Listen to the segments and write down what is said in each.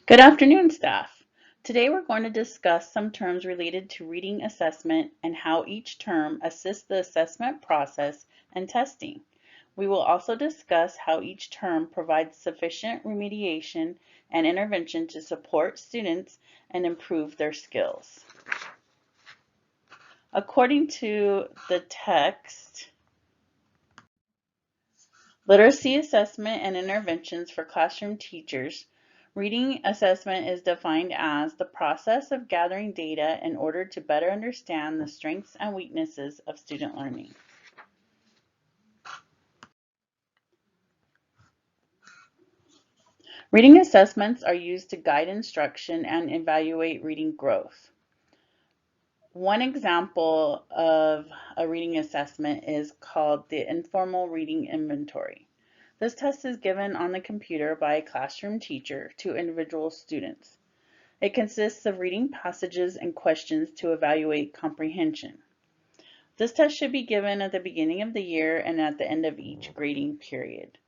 Good afternoon, staff. Today we're going to discuss some terms related to reading assessment and how each term assists the assessment process and testing. We will also discuss how each term provides sufficient remediation and intervention to support students and improve their skills. According to the text, Literacy assessment and interventions for classroom teachers. Reading assessment is defined as the process of gathering data in order to better understand the strengths and weaknesses of student learning. Reading assessments are used to guide instruction and evaluate reading growth. One example of a reading assessment is called the Informal Reading Inventory. This test is given on the computer by a classroom teacher to individual students. It consists of reading passages and questions to evaluate comprehension. This test should be given at the beginning of the year and at the end of each grading period.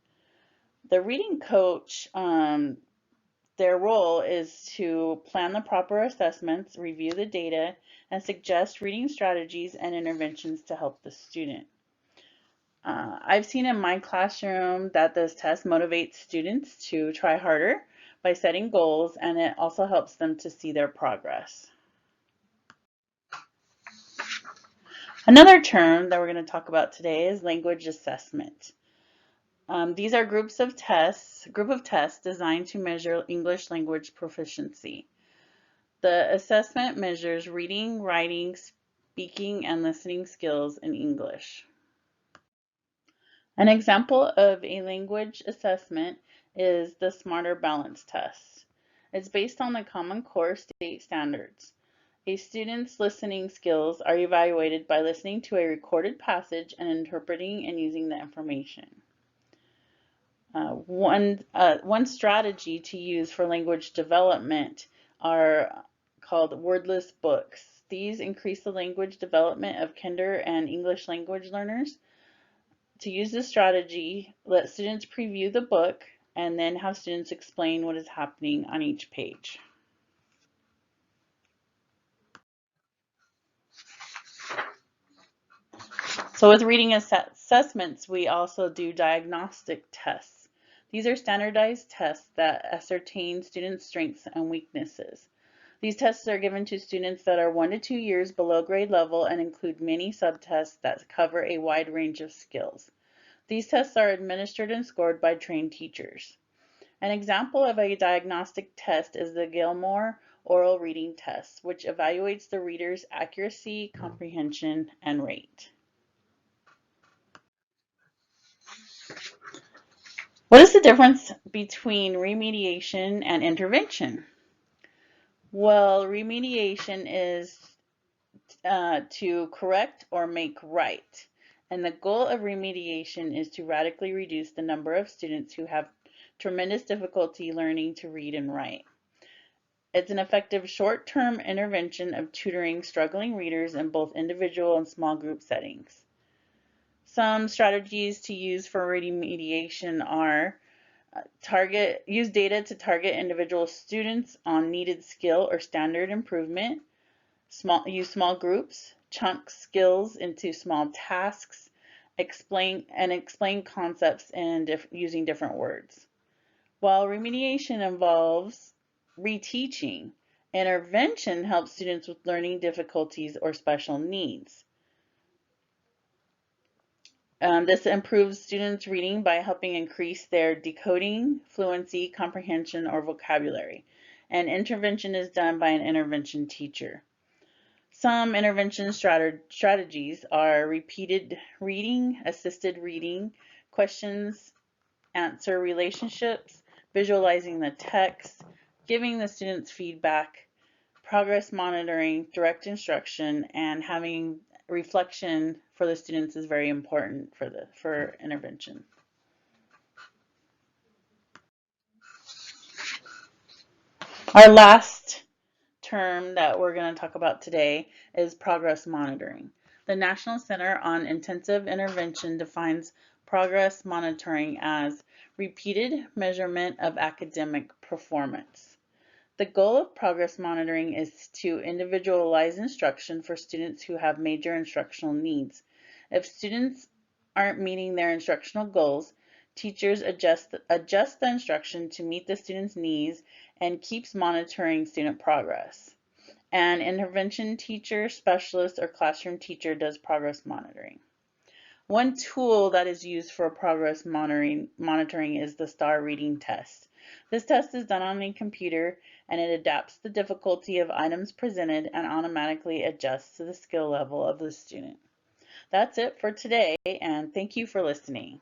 The reading coach, their role is to plan the proper assessments, review the data, and suggest reading strategies and interventions to help the student. I've seen in my classroom that this test motivates students to try harder by setting goals, and it also helps them to see their progress. Another term that we're going to talk about today is language assessment. These are group of tests designed to measure English language proficiency. The assessment measures reading, writing, speaking, and listening skills in English. An example of a language assessment is the Smarter Balance Test. It's based on the Common Core state standards. A student's listening skills are evaluated by listening to a recorded passage and interpreting and using the information. One strategy to use for language development are called wordless books. These increase the language development of kinder and English language learners. To use this strategy, let students preview the book and then have students explain what is happening on each page. So with reading assessments, we also do diagnostic tests. These are standardized tests that ascertain students' strengths and weaknesses. These tests are given to students that are 1 to 2 years below grade level and include many subtests that cover a wide range of skills. These tests are administered and scored by trained teachers. An example of a diagnostic test is the Gilmore Oral Reading Test, which evaluates the reader's accuracy, comprehension, and rate. What is the difference between remediation and intervention? Well, remediation is to correct or make right. And the goal of remediation is to radically reduce the number of students who have tremendous difficulty learning to read and write. It's an effective short-term intervention of tutoring struggling readers in both individual and small group settings. Some strategies to use for remediation are use data to target individual students on needed skill or standard improvement, use small groups, chunk skills into small tasks, explain concepts and using different words. While remediation involves reteaching, intervention helps students with learning difficulties or special needs. This improves students' reading by helping increase their decoding, fluency, comprehension, or vocabulary. And intervention is done by an intervention teacher. Some intervention strategies are repeated reading, assisted reading, questions, answer relationships, visualizing the text, giving the students feedback, progress monitoring, direct instruction, and having reflection for the students is very important for intervention. Our last term that we're going to talk about today is progress monitoring. The National Center on Intensive Intervention defines progress monitoring as repeated measurement of academic performance. The goal of progress monitoring is to individualize instruction for students who have major instructional needs. If students aren't meeting their instructional goals, teachers adjust the instruction to meet the student's needs and keeps monitoring student progress. An intervention teacher, specialist, or classroom teacher does progress monitoring. One tool that is used for progress monitoring is the STAR reading test. This test is done on a computer and it adapts the difficulty of items presented and automatically adjusts to the skill level of the student. That's it for today, and thank you for listening.